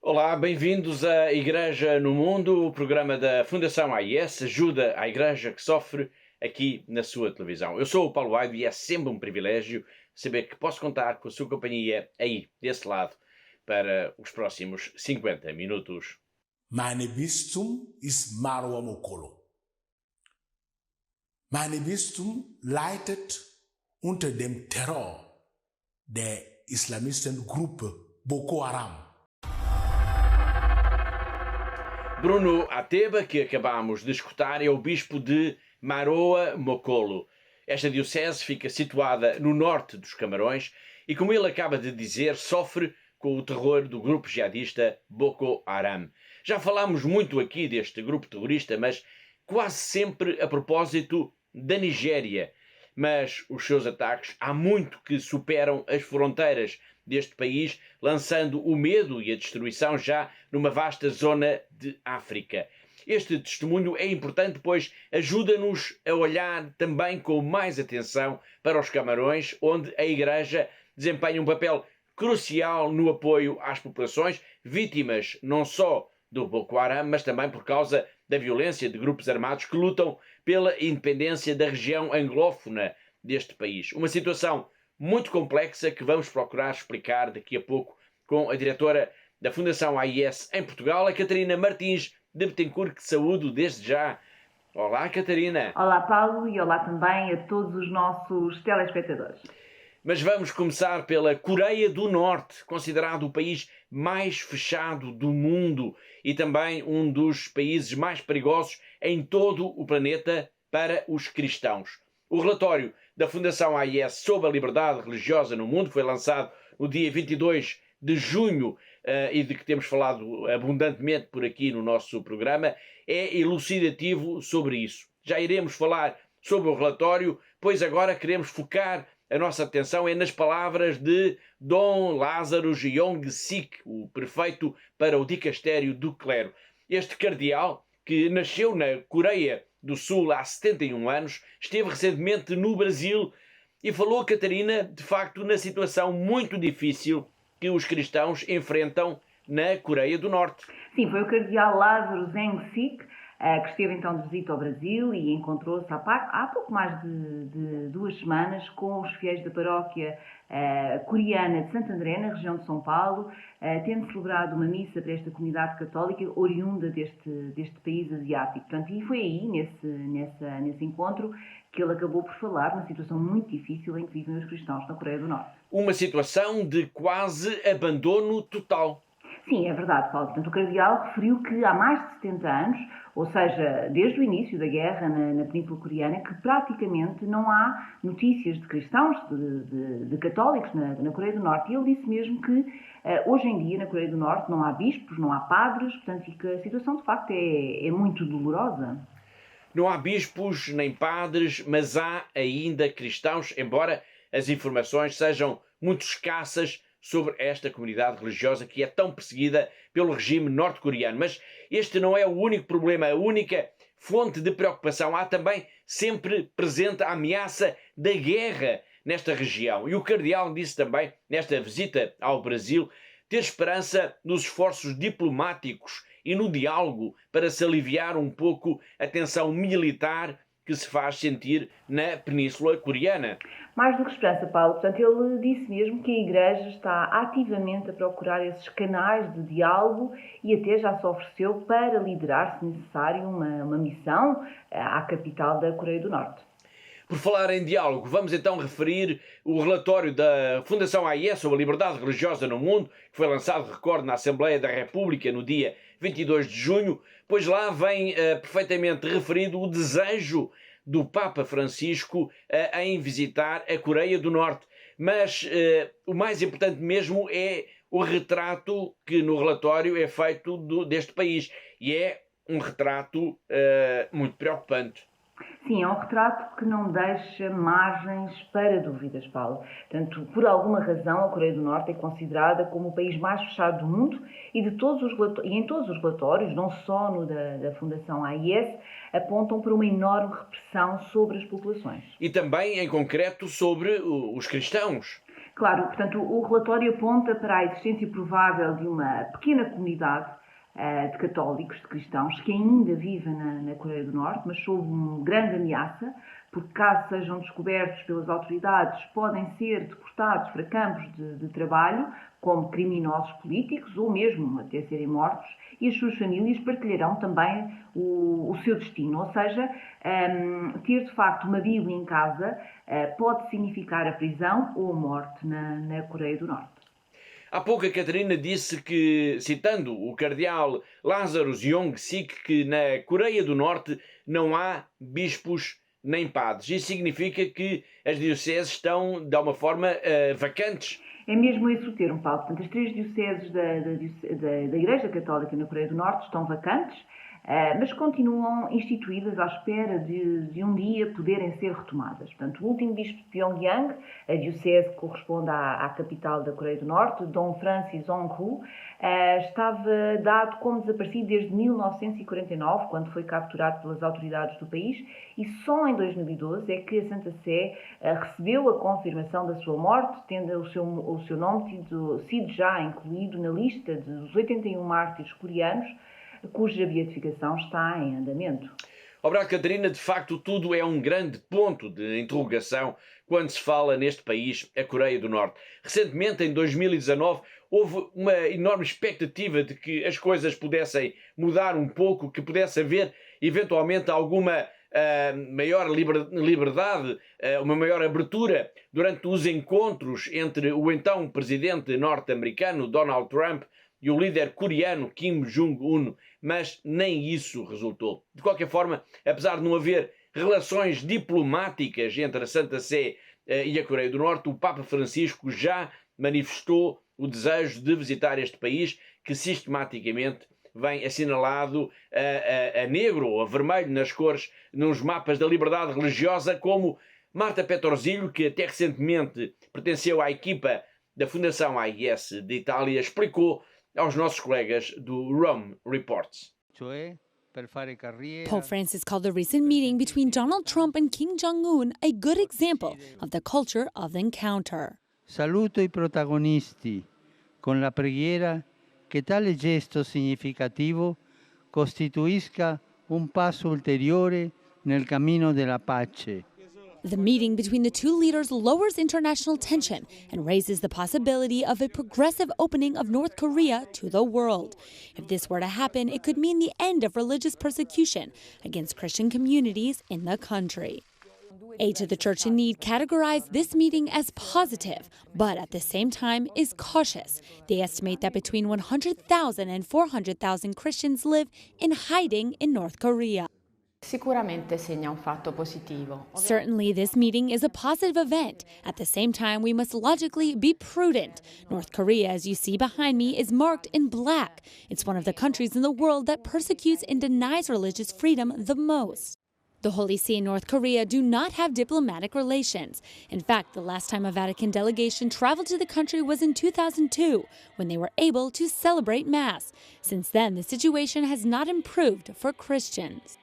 Olá, bem-vindos à Igreja no Mundo, o programa da Fundação AIS, ajuda à Igreja que sofre aqui na sua televisão. Eu sou o Paulo Aido e é sempre um privilégio saber que posso contar com a sua companhia aí, desse lado, para os próximos 50 minutos. Meine Bistum ist Marwa Mokolo. Meine Bistum leidet unter dem Terror der Islamistengruppe Boko Haram. Bruno Ateba, que acabámos de escutar, é o bispo de Maroa Mokolo. Esta diocese fica situada no norte dos Camarões e, como ele acaba de dizer, sofre com o terror do grupo jihadista Boko Haram. Já falámos muito aqui deste grupo terrorista, mas quase sempre a propósito da Nigéria. Mas os seus ataques há muito que superam as fronteiras deste país, lançando o medo e a destruição já numa vasta zona de África. Este testemunho é importante, pois ajuda-nos a olhar também com mais atenção para os Camarões, onde a Igreja desempenha um papel crucial no apoio às populações, vítimas não só do Boko Haram, mas também por causa da violência de grupos armados que lutam pela independência da região anglófona deste país. Uma situação muito complexa que vamos procurar explicar daqui a pouco com a diretora da Fundação AIS em Portugal, a Catarina Martins de Betancourt, que saúdo desde já. Olá, Catarina. Olá, Paulo, e olá também a todos os nossos telespectadores. Mas vamos começar pela Coreia do Norte, considerado o país mais fechado do mundo e também um dos países mais perigosos em todo o planeta para os cristãos. O relatório da Fundação AIS sobre a liberdade religiosa no mundo foi lançado no dia 22 de junho e de que temos falado abundantemente por aqui no nosso programa, é elucidativo sobre isso. Já iremos falar sobre o relatório, pois agora queremos focar a nossa atenção nas palavras de Dom Lázaro Yong-sik, o prefeito para o dicastério do clero. Este cardeal, que nasceu na Coreia do Sul há 71 anos, esteve recentemente no Brasil e falou, Catarina, de facto, na situação muito difícil que os cristãos enfrentam na Coreia do Norte. Sim, foi o cardeal Lázaro Yong-sik que esteve então de visita ao Brasil e encontrou-se há pouco mais de 2 semanas com os fiéis da paróquia coreana de Santo André, na região de São Paulo, tendo celebrado uma missa para esta comunidade católica oriunda deste país asiático. Portanto, e foi aí, nesse encontro, que ele acabou por falar na situação muito difícil em que vivem os cristãos na Coreia do Norte. Uma situação de quase abandono total. Sim, é verdade, Paulo. Portanto, o cardeal referiu que há mais de 70 anos, ou seja, desde o início da guerra na Península Coreana, que praticamente não há notícias de cristãos, de católicos na Coreia do Norte. E ele disse mesmo que hoje em dia na Coreia do Norte não há bispos, não há padres, portanto, e que a situação de facto é muito dolorosa. Não há bispos nem padres, mas há ainda cristãos, embora as informações sejam muito escassas sobre esta comunidade religiosa que é tão perseguida pelo regime norte-coreano. Mas este não é o único problema, a única fonte de preocupação. Há também sempre presente a ameaça da guerra nesta região. E o cardeal disse também, nesta visita ao Brasil, ter esperança nos esforços diplomáticos e no diálogo para se aliviar um pouco a tensão militar que se faz sentir na Península Coreana. Mais do que esperança, Paulo. Portanto, ele disse mesmo que a Igreja está ativamente a procurar esses canais de diálogo e até já se ofereceu para liderar, se necessário, uma missão à capital da Coreia do Norte. Por falar em diálogo, vamos então referir o relatório da Fundação AIS sobre a liberdade religiosa no mundo, que foi lançado, recordo, na Assembleia da República no dia 22 de junho, pois lá vem perfeitamente referido o desejo do Papa Francisco em visitar a Coreia do Norte. Mas o mais importante mesmo é o retrato que no relatório é feito deste país. E é um retrato muito preocupante. Sim, é um retrato que não deixa margens para dúvidas, Paulo. Portanto, por alguma razão, a Coreia do Norte é considerada como o país mais fechado do mundo e em todos os relatórios, não só no da Fundação AIS, apontam para uma enorme repressão sobre as populações. E também, em concreto, sobre os cristãos. Claro, portanto, o relatório aponta para a existência provável de uma pequena comunidade de católicos, de cristãos, que ainda vivem na Coreia do Norte, mas sob uma grande ameaça, porque caso sejam descobertos pelas autoridades, podem ser deportados para campos de trabalho, como criminosos políticos, ou mesmo até serem mortos, e as suas famílias partilharão também o seu destino. Ou seja, ter de facto uma Bíblia em casa pode significar a prisão ou a morte na Coreia do Norte. Há pouco a Catarina disse que, citando o cardeal Lazarus Yong-sik, que na Coreia do Norte não há bispos nem padres. Isso significa que as dioceses estão, de alguma forma, vacantes. É mesmo esse o termo, Paulo. Portanto, as 3 dioceses da Igreja Católica na Coreia do Norte estão vacantes, mas continuam instituídas à espera de um dia poderem ser retomadas. Portanto, o último bispo de Pyongyang, a diocese que corresponde à capital da Coreia do Norte, Dom Francis Ong-hu, estava dado como desaparecido desde 1949, quando foi capturado pelas autoridades do país, e só em 2012 é que a Santa Sé recebeu a confirmação da sua morte, tendo o seu nome sido já incluído na lista dos 81 mártires coreanos, cuja beatificação está em andamento. Obrigado, Catarina. De facto, tudo é um grande ponto de interrogação quando se fala neste país, a Coreia do Norte. Recentemente, em 2019, houve uma enorme expectativa de que as coisas pudessem mudar um pouco, que pudesse haver, eventualmente, alguma maior liberdade, uma maior abertura durante os encontros entre o então presidente norte-americano, Donald Trump, e o líder coreano Kim Jong-un, mas nem isso resultou. De qualquer forma, apesar de não haver relações diplomáticas entre a Santa Sé e a Coreia do Norte, o Papa Francisco já manifestou o desejo de visitar este país, que sistematicamente vem assinalado a negro ou a vermelho nas cores, nos mapas da liberdade religiosa, como Marta Petrosillo, que até recentemente pertenceu à equipa da Fundação AIS de Itália, explicou aos nossos colegas do Rome Reports. Pope Francis called the recent meeting between Donald Trump and Kim Jong-un a good example of the culture of the encounter. Saluto i protagonisti con la preghiera che tale gesto significativo costituisca un passo ulteriore nel cammino della pace. The meeting between the two leaders lowers international tension and raises the possibility of a progressive opening of North Korea to the world. If this were to happen, it could mean the end of religious persecution against Christian communities in the country. Aid to the Church in Need categorized this meeting as positive, but at the same time is cautious. They estimate that between 100,000 and 400,000 Christians live in hiding in North Korea. Sicuramente segna un fatto positivo. Certainly, this meeting is a positive event. At the same time, we must logically be prudent. North Korea, as you see behind me, is marked in black. It's one of the countries in the world that persecutes and denies religious freedom the most. The Holy See and North Korea do not have diplomatic relations. In fact, the last time a Vatican delegation traveled to the country was in 2002, when they were able to celebrate Mass. Since then, the situation has not improved for Christians.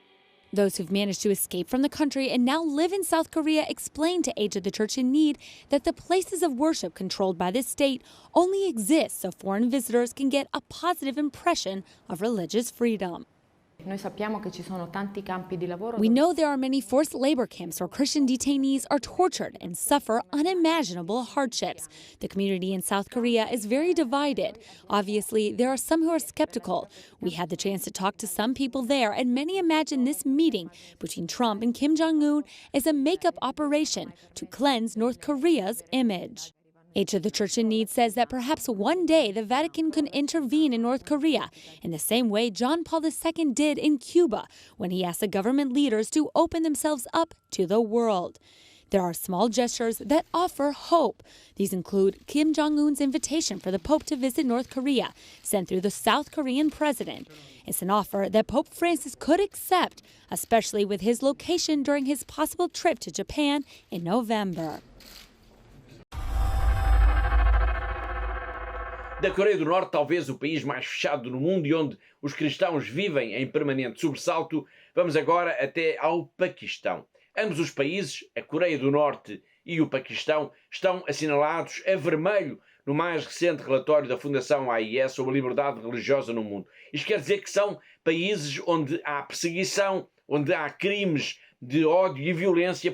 Those who've managed to escape from the country and now live in South Korea explain to Aid to the Church in Need that the places of worship controlled by this state only exist so foreign visitors can get a positive impression of religious freedom. Noi sappiamo che ci sono tanti campi di lavoro. We know there are many forced labor camps where Christian detainees are tortured and suffer unimaginable hardships. The community in South Korea is very divided. Obviously, there are some who are skeptical. We had the chance to talk to some people there, and many imagine this meeting between Trump and Kim Jong-un as a makeup operation to cleanse North Korea's image. Aid to the Church in Need says that perhaps one day the Vatican could intervene in North Korea in the same way John Paul II did in Cuba when he asked the government leaders to open themselves up to the world. There are small gestures that offer hope. These include Kim Jong-un's invitation for the Pope to visit North Korea, sent through the South Korean president. It's an offer that Pope Francis could accept, especially with his location during his possible trip to Japan in November. Da Coreia do Norte, talvez o país mais fechado no mundo e onde os cristãos vivem em permanente sobressalto, vamos agora até ao Paquistão. Ambos os países, a Coreia do Norte e o Paquistão estão assinalados a vermelho no mais recente relatório da Fundação AIS sobre a liberdade religiosa no mundo. Isto quer dizer que são países onde há perseguição, onde há crimes de ódio e violência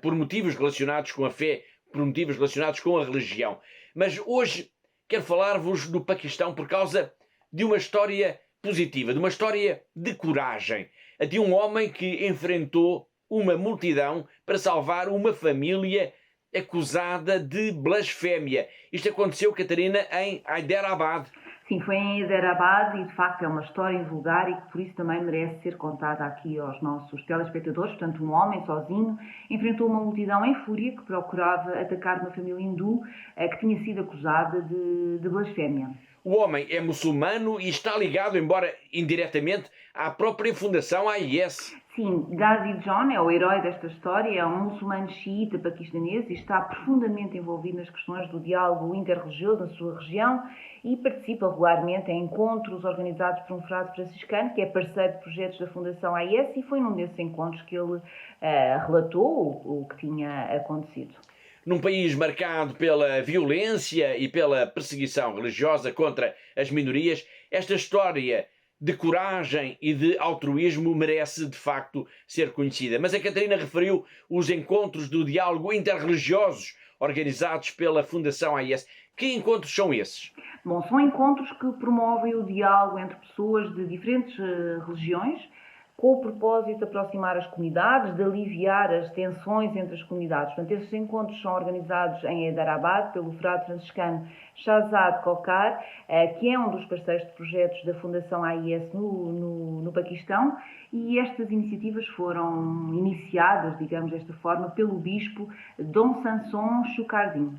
por motivos relacionados com a fé, por motivos relacionados com a religião. Mas hoje quero falar-vos do Paquistão por causa de uma história positiva, de uma história de coragem, a de um homem que enfrentou uma multidão para salvar uma família acusada de blasfémia. Isto aconteceu, Catarina, em Hyderabad. Sim, foi em Hyderabad e de facto é uma história invulgar e que por isso também merece ser contada aqui aos nossos telespectadores. Portanto, um homem sozinho enfrentou uma multidão em fúria que procurava atacar uma família hindu que tinha sido acusada de blasfémia. O homem é muçulmano e está ligado, embora indiretamente, à própria fundação AIS. Sim, Ghazi John é o herói desta história, é um muçulmano xiita paquistanês e está profundamente envolvido nas questões do diálogo interreligioso na sua região e participa regularmente em encontros organizados por um frade franciscano, que é parceiro de projetos da Fundação AIS, e foi num desses encontros que ele relatou o que tinha acontecido. Num país marcado pela violência e pela perseguição religiosa contra as minorias, esta história de coragem e de altruísmo merece, de facto, ser conhecida. Mas a Catarina referiu os encontros do diálogo interreligiosos organizados pela Fundação AIS. Que encontros são esses? Bom, são encontros que promovem o diálogo entre pessoas de diferentes religiões, com o propósito de aproximar as comunidades, de aliviar as tensões entre as comunidades. Portanto, esses encontros são organizados em Hyderabad pelo frade franciscano Shahzad Kokar, que é um dos parceiros de projetos da Fundação AIS no Paquistão, e estas iniciativas foram iniciadas, digamos desta forma, pelo bispo Dom Samson Shukardin.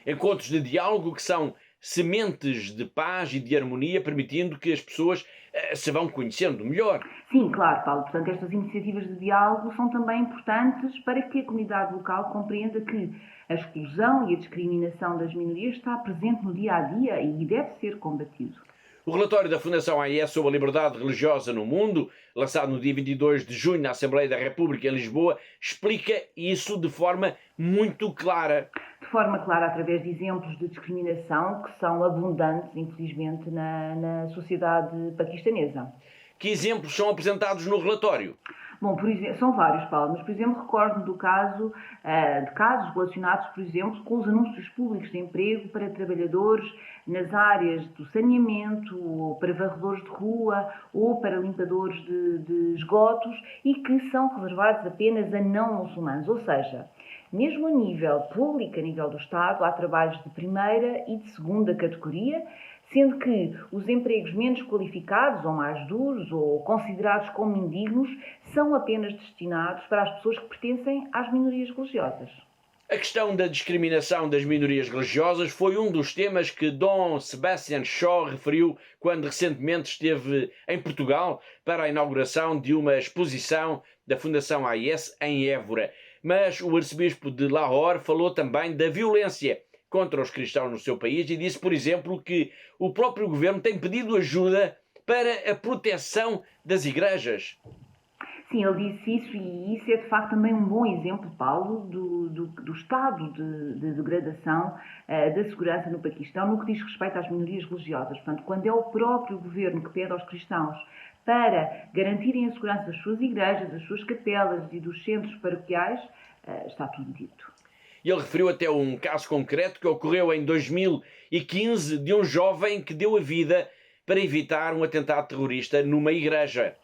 Encontros de diálogo que são sementes de paz e de harmonia, permitindo que as pessoas se vão conhecendo melhor. Sim, claro, Paulo. Portanto, estas iniciativas de diálogo são também importantes para que a comunidade local compreenda que a exclusão e a discriminação das minorias está presente no dia-a-dia e deve ser combatido. O relatório da Fundação AIS sobre a liberdade religiosa no mundo, lançado no dia 22 de junho na Assembleia da República em Lisboa, explica isso de forma muito clara. De forma clara, através de exemplos de discriminação que são abundantes, infelizmente, na sociedade paquistanesa. Que exemplos são apresentados no relatório? Bom, por exemplo, são vários, Paulo, mas, por exemplo, recordo-me de casos relacionados, por exemplo, com os anúncios públicos de emprego para trabalhadores nas áreas do saneamento, ou para varredores de rua, ou para limpadores de esgotos, e que são reservados apenas a não muçulmanos. Ou seja, mesmo a nível público, a nível do Estado, há trabalhos de primeira e de segunda categoria, sendo que os empregos menos qualificados, ou mais duros, ou considerados como indignos, são apenas destinados para as pessoas que pertencem às minorias religiosas. A questão da discriminação das minorias religiosas foi um dos temas que Dom Sebastian Shaw referiu quando recentemente esteve em Portugal para a inauguração de uma exposição da Fundação AIS em Évora. Mas o arcebispo de Lahore falou também da violência contra os cristãos no seu país e disse, por exemplo, que o próprio governo tem pedido ajuda para a proteção das igrejas. Sim, ele disse isso e isso é de facto também um bom exemplo, Paulo, do estado de degradação da segurança no Paquistão no que diz respeito às minorias religiosas. Portanto, quando é o próprio governo que pede aos cristãos para garantirem a segurança das suas igrejas, das suas capelas e dos centros paroquiais, está tudo dito. E ele referiu até um caso concreto que ocorreu em 2015 de um jovem que deu a vida para evitar um atentado terrorista numa igreja.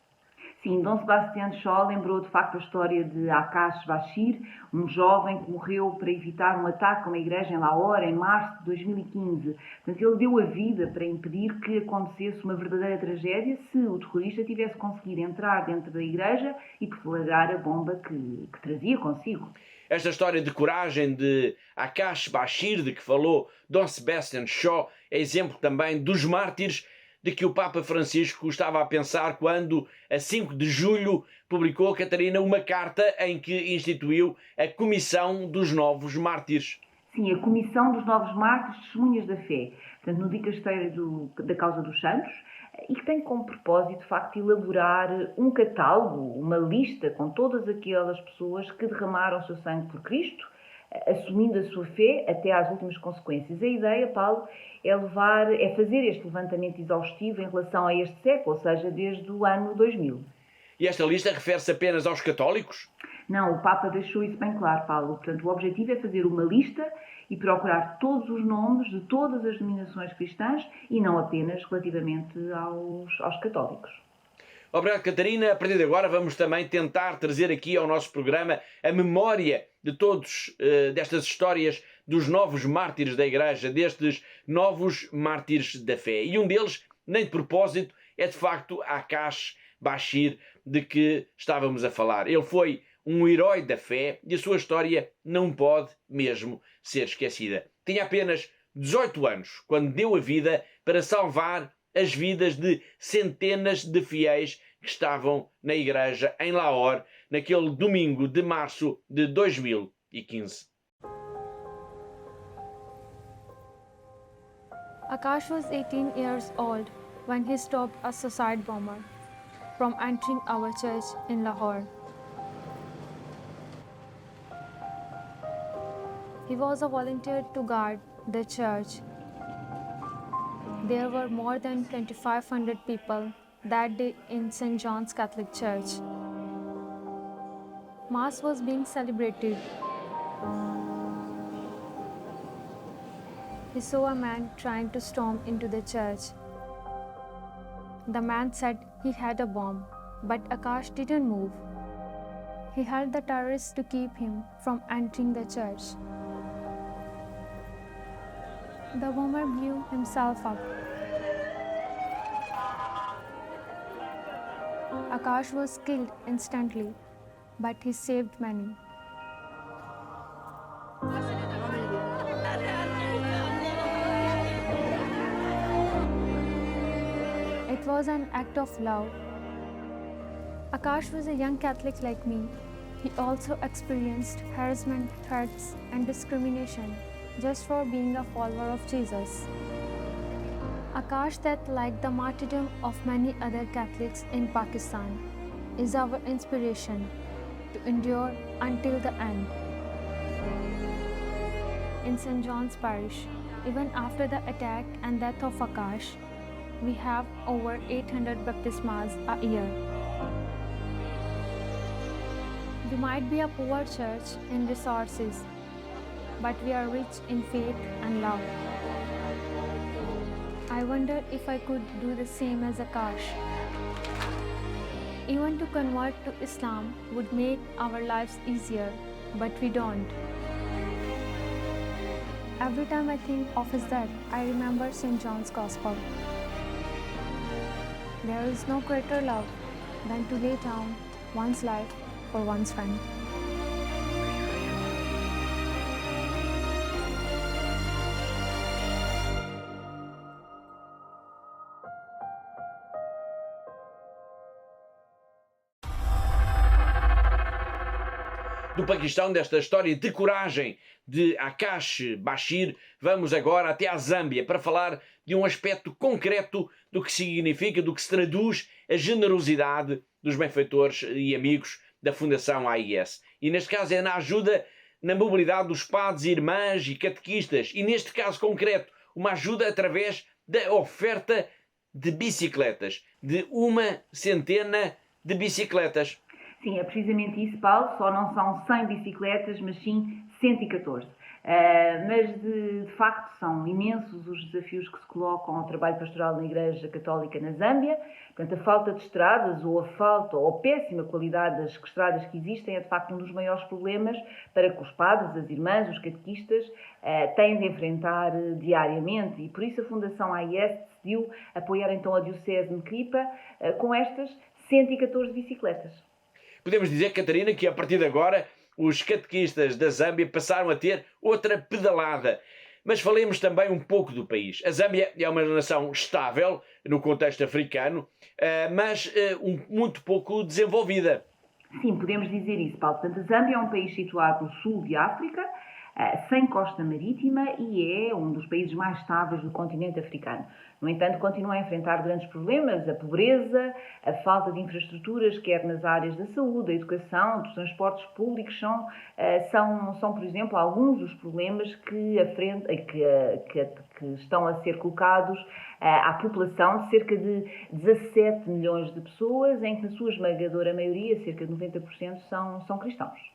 Sim, Dom Sebastião Shaw lembrou de facto a história de Akash Bashir, um jovem que morreu para evitar um ataque a uma igreja em Lahore em março de 2015. Portanto, ele deu a vida para impedir que acontecesse uma verdadeira tragédia se o terrorista tivesse conseguido entrar dentro da igreja e deflagrar a bomba que trazia consigo. Esta história de coragem de Akash Bashir, de que falou Dom Sebastian Shaw, é exemplo também dos mártires de que o Papa Francisco estava a pensar quando, a 5 de julho, publicou, Catarina, uma carta em que instituiu a Comissão dos Novos Mártires. Sim, a Comissão dos Novos Mártires, Testemunhas da Fé. Portanto, no dicasteiro da causa dos santos, e que tem como propósito, de facto, elaborar um catálogo, uma lista com todas aquelas pessoas que derramaram o seu sangue por Cristo, assumindo a sua fé até às últimas consequências. A ideia, Paulo, é fazer este levantamento exaustivo em relação a este século, ou seja, desde o ano 2000. E esta lista refere-se apenas aos católicos? Não, o Papa deixou isso bem claro, Paulo. Portanto, o objetivo é fazer uma lista e procurar todos os nomes de todas as denominações cristãs e não apenas relativamente aos católicos. Obrigado, Catarina. A partir de agora vamos também tentar trazer aqui ao nosso programa a memória de todos destas histórias dos novos mártires da Igreja, destes novos mártires da fé. E um deles, nem de propósito, é de facto Akash Bashir, de que estávamos a falar. Ele foi um herói da fé e a sua história não pode mesmo ser esquecida. Tinha apenas 18 anos quando deu a vida para salvar as vidas de centenas de fiéis que estavam na igreja em Lahore naquele domingo de março de 2015. Akash was 18 years old when he stopped a suicide bomber from entering our church in Lahore. He was a volunteer to guard the church. There were more than 2,500 people that day in St. John's Catholic Church. Mass was being celebrated. He saw a man trying to storm into the church. The man said he had a bomb, but Akash didn't move. He held the terrorists to keep him from entering the church. The bomber blew himself up. Akash was killed instantly, but he saved many. It was an act of love. Akash was a young Catholic like me. He also experienced harassment, threats, and discrimination just for being a follower of Jesus. Akash, that like the martyrdom of many other Catholics in Pakistan, is our inspiration to endure until the end. In St. John's Parish, even after the attack and death of Akash, we have over 800 baptismas a year. We might be a poor church in resources, but we are rich in faith and love. I wonder if I could do the same as Akash. Even to convert to Islam would make our lives easier, but we don't. Every time I think of his death, I remember St. John's Gospel. There is no greater love than to lay down one's life for one's friend. Do Paquistão, desta história de coragem de Akash Bashir, vamos agora até à Zâmbia para falar de um aspecto concreto do que significa, do que se traduz a generosidade dos benfeitores e amigos da Fundação AIS. E neste caso é na ajuda na mobilidade dos padres, irmãs e catequistas. E neste caso concreto, uma ajuda através da oferta de bicicletas, de 100 de bicicletas. Sim, é precisamente isso, Paulo. Só não são 100 bicicletas, mas sim 114. Mas, de facto, são imensos os desafios que se colocam ao trabalho pastoral na Igreja Católica na Zâmbia. Portanto, a falta de estradas ou a falta ou a péssima qualidade das estradas que existem é, de facto, um dos maiores problemas para que os padres, as irmãs, os catequistas têm de enfrentar diariamente. E, por isso, a Fundação AIS decidiu apoiar, então, a Diocese de Cripa com estas 114 bicicletas. Podemos dizer, Catarina, que a partir de agora os catequistas da Zâmbia passaram a ter outra pedalada. Mas falemos também um pouco do país. A Zâmbia é uma nação estável no contexto africano, mas muito pouco desenvolvida. Sim, podemos dizer isso, Paulo. Portanto, a Zâmbia é um país situado no sul de África, sem costa marítima e é um dos países mais estáveis do continente africano. No entanto, continua a enfrentar grandes problemas, a pobreza, a falta de infraestruturas, quer nas áreas da saúde, da educação, dos transportes públicos, são, por exemplo, alguns dos problemas que estão a ser colocados à população de cerca de 17 milhões de pessoas, em que na sua esmagadora maioria, cerca de 90%, são cristãos.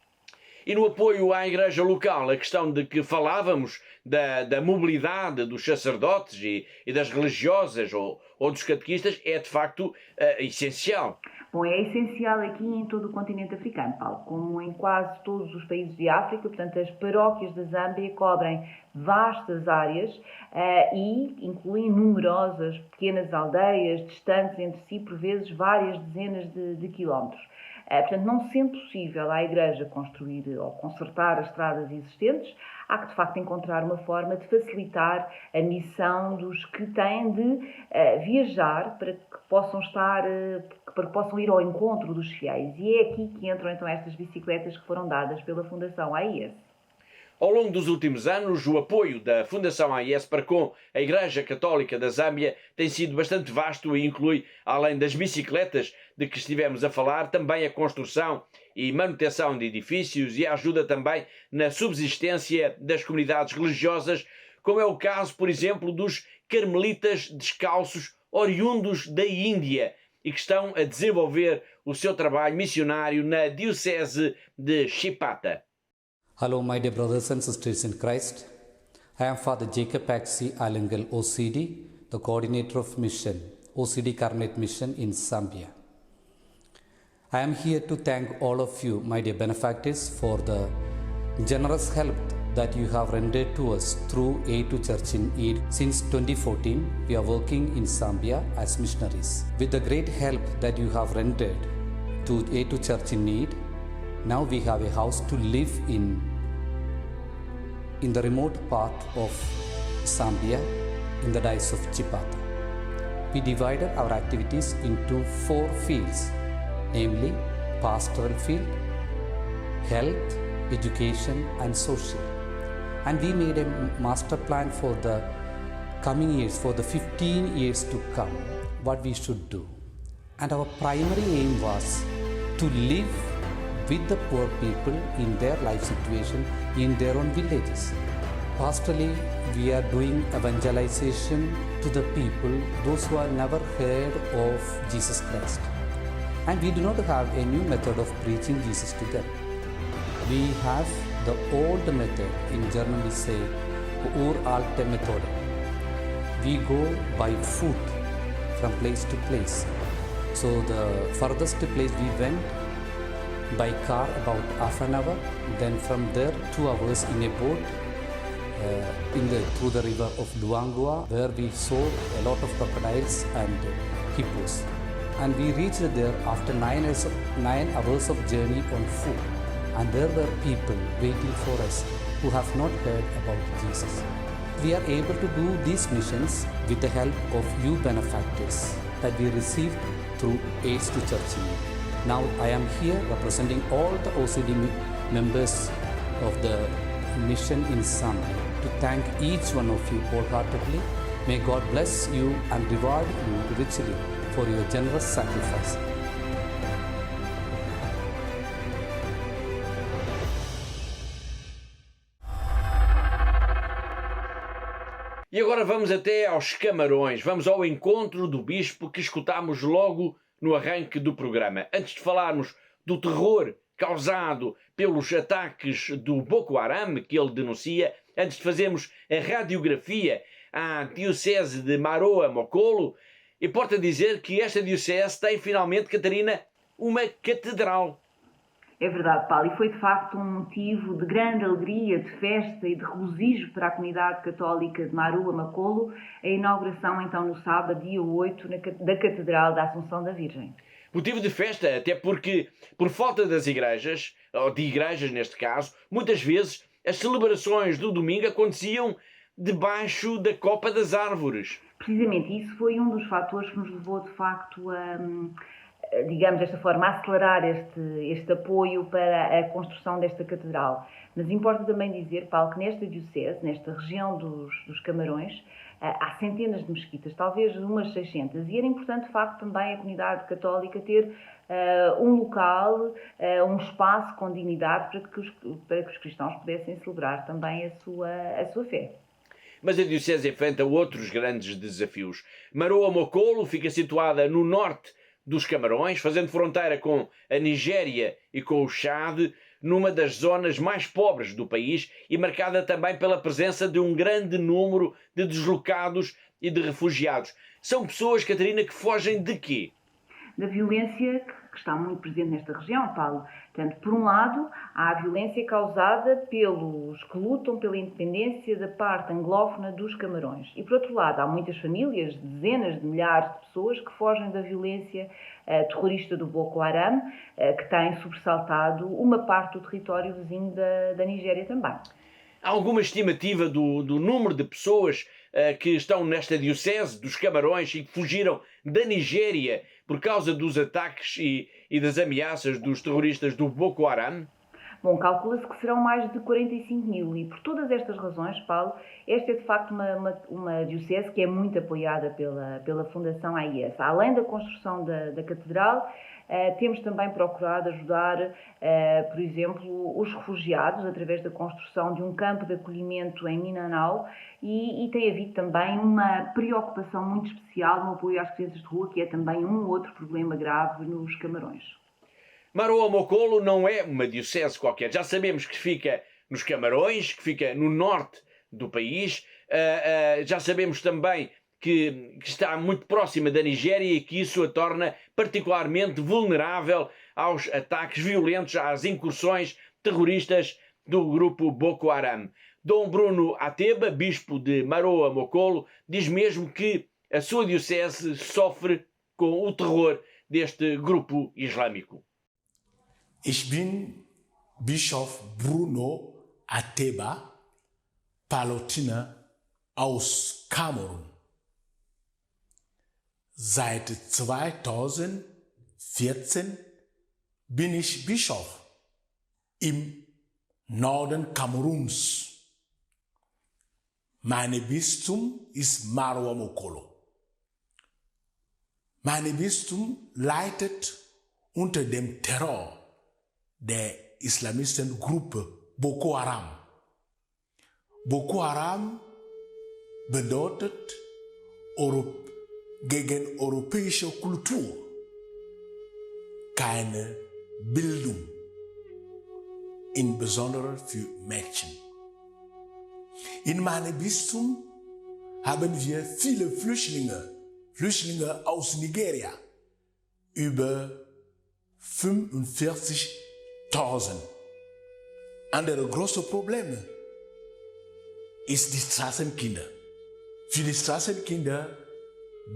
E no apoio à igreja local, a questão de que falávamos da mobilidade dos sacerdotes e das religiosas ou dos catequistas é de facto essencial. Bom, é essencial aqui em todo o continente africano, Paulo, como em quase todos os países de África. Portanto, as paróquias da Zâmbia cobrem vastas áreas e incluem numerosas pequenas aldeias, distantes entre si, por vezes várias dezenas de quilómetros. Portanto, não sendo possível à Igreja construir ou consertar as estradas existentes, há que, de facto, encontrar uma forma de facilitar a missão dos que têm de viajar para que possam ir ao encontro dos fiéis. E é aqui que entram, então, estas bicicletas que foram dadas pela Fundação AIS. Ao longo dos últimos anos, o apoio da Fundação AIS para com a Igreja Católica da Zâmbia tem sido bastante vasto e inclui, além das bicicletas de que estivemos a falar, também a construção e manutenção de edifícios e a ajuda também na subsistência das comunidades religiosas, como é o caso, por exemplo, dos carmelitas descalços oriundos da Índia e que estão a desenvolver o seu trabalho missionário na Diocese de Chipata. Hello, my dear brothers and sisters in Christ. I am Father Jacob Axi Alangal OCD, the coordinator of mission, OCD Carmelite Mission in Zambia. I am here to thank all of you, my dear benefactors, for the generous help that you have rendered to us through Aid to Church in Need. Since 2014, we are working in Zambia as missionaries. With the great help that you have rendered to Aid to Church in Need, now we have a house to live in the remote part of Zambia, in the diocese of Chipata. We divided our activities into 4 fields, namely pastoral field, health, education and social. And we made a master plan for the coming years, for the 15 years to come, what we should do. And our primary aim was to live with the poor people in their life situation in their own villages. Pastorally, we are doing evangelization to the people, those who have never heard of Jesus Christ. And we do not have a new method of preaching Jesus to them. We have the old method, in German we say, uralte Methode. We go by foot from place to place. So the furthest place we went by car about half an hour, then from there 2 hours in a boat through the river of Luangwa, where we saw a lot of crocodiles and hippos. And we reached there after 9 hours of journey on foot. And there were people waiting for us who have not heard about Jesus. We are able to do these missions with the help of you benefactors that we received through Aids to Church. Now I am here representing all the OCD members of the mission in Zambia to thank each one of you wholeheartedly. May God bless you and reward you richly for your generous sacrifice. E agora vamos até aos Camarões, vamos ao encontro do bispo que escutámos logo no arranque do programa. Antes de falarmos do terror causado pelos ataques do Boko Haram, que ele denuncia, antes de fazermos a radiografia à Diocese de Maroa Mokolo, importa dizer que esta Diocese tem finalmente, Catarina, uma catedral. É verdade, Paulo, e foi de facto um motivo de grande alegria, de festa e de regozijo para a comunidade católica de Maroa Mokolo a inauguração então no sábado, dia 8, da Catedral da Assunção da Virgem. Motivo de festa, até porque, por falta das igrejas, ou de igrejas neste caso, muitas vezes as celebrações do domingo aconteciam debaixo da copa das árvores. Precisamente isso foi um dos fatores que nos levou de facto a digamos desta forma, acelerar este apoio para a construção desta catedral. Mas importa também dizer, Paulo, que nesta diocese, nesta região dos Camarões, há centenas de mesquitas, talvez umas 600, e era importante, de facto, também a comunidade católica ter um local, um espaço com dignidade para que os cristãos pudessem celebrar também a sua fé. Mas a diocese enfrenta outros grandes desafios. Maroa Mokolo fica situada no norte dos Camarões, fazendo fronteira com a Nigéria e com o Chad, numa das zonas mais pobres do país e marcada também pela presença de um grande número de deslocados e de refugiados. São pessoas, Catarina, que fogem de quê? Da violência que está muito presente nesta região, Paulo. Portanto, por um lado, há a violência causada pelos que lutam pela independência da parte anglófona dos Camarões. E, por outro lado, há muitas famílias, dezenas de milhares de pessoas que fogem da violência terrorista do Boko Haram, que tem sobressaltado uma parte do território vizinho da Nigéria também. Há alguma estimativa do número de pessoas que estão nesta diocese dos Camarões e que fugiram da Nigéria por causa dos ataques e das ameaças dos terroristas do Boko Haram? Bom, calcula-se que serão mais de 45 mil e por todas estas razões, Paulo, esta é de facto uma diocese que é muito apoiada pela Fundação AIS. Além da construção da catedral, temos também procurado ajudar, por exemplo, os refugiados através da construção de um campo de acolhimento em Mindanao e tem havido também uma preocupação muito especial no apoio às crianças de rua, que é também um outro problema grave nos Camarões. Maroa Mokolo não é uma diocese qualquer. Já sabemos que fica nos Camarões, que fica no norte do país. Já sabemos também que está muito próxima da Nigéria e que isso a torna particularmente vulnerável aos ataques violentos, às incursões terroristas do grupo Boko Haram. Dom Bruno Ateba, bispo de Maroa Mokolo, diz mesmo que a sua diocese sofre com o terror deste grupo islâmico. Ich bin Bischof Bruno Ateba, Pallottiner aus Kamerun. Seit 2014 bin ich Bischof im Norden Kameruns. Mein Bistum ist Maroa Mokolo. Mein Bistum leidet unter dem Terror der Islamistengruppe Boko Haram. Boko Haram bedeutet gegen europäische Kultur keine Bildung, insbesondere für Mädchen. In meinem Bistum haben wir viele Flüchtlinge aus Nigeria, über 45.000. Andere große Probleme ist die Straßenkinder. Für die Straßenkinder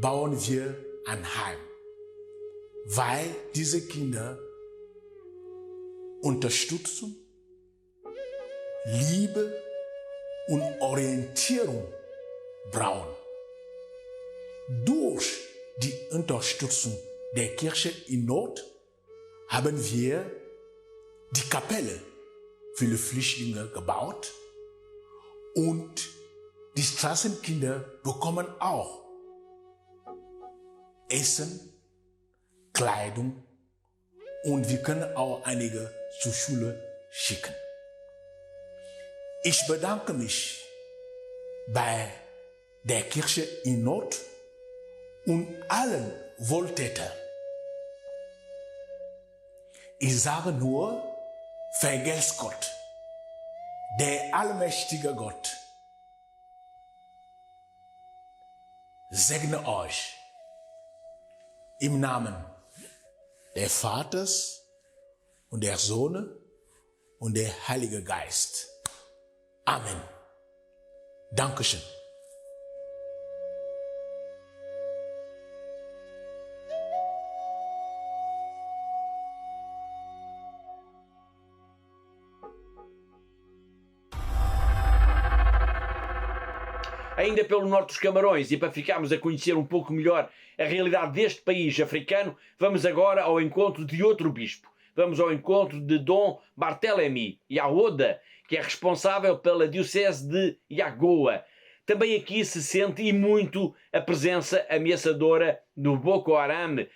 bauen wir ein Heim, weil diese Kinder Unterstützung, Liebe und Orientierung brauchen. Durch die Unterstützung der Kirche in Not haben wir die Kapelle für die Flüchtlinge gebaut und die Straßenkinder bekommen auch Essen, Kleidung und wir können auch einige zur Schule schicken. Ich bedanke mich bei der Kirche in Not und allen Wohltätern. Ich sage nur, vergesst Gott, der allmächtige Gott, segne euch im Namen des Vaters und der Sohn und der Heilige Geist. Amen. Dankeschön. A ainda pelo norte dos Camarões, e para ficarmos a conhecer um pouco melhor a realidade deste país africano, vamos agora ao encontro de outro bispo. Vamos ao encontro de Dom Barthélemy Yaoda, que é responsável pela diocese de Yagoa. Também aqui se sente e muito a presença ameaçadora do Boko Haram,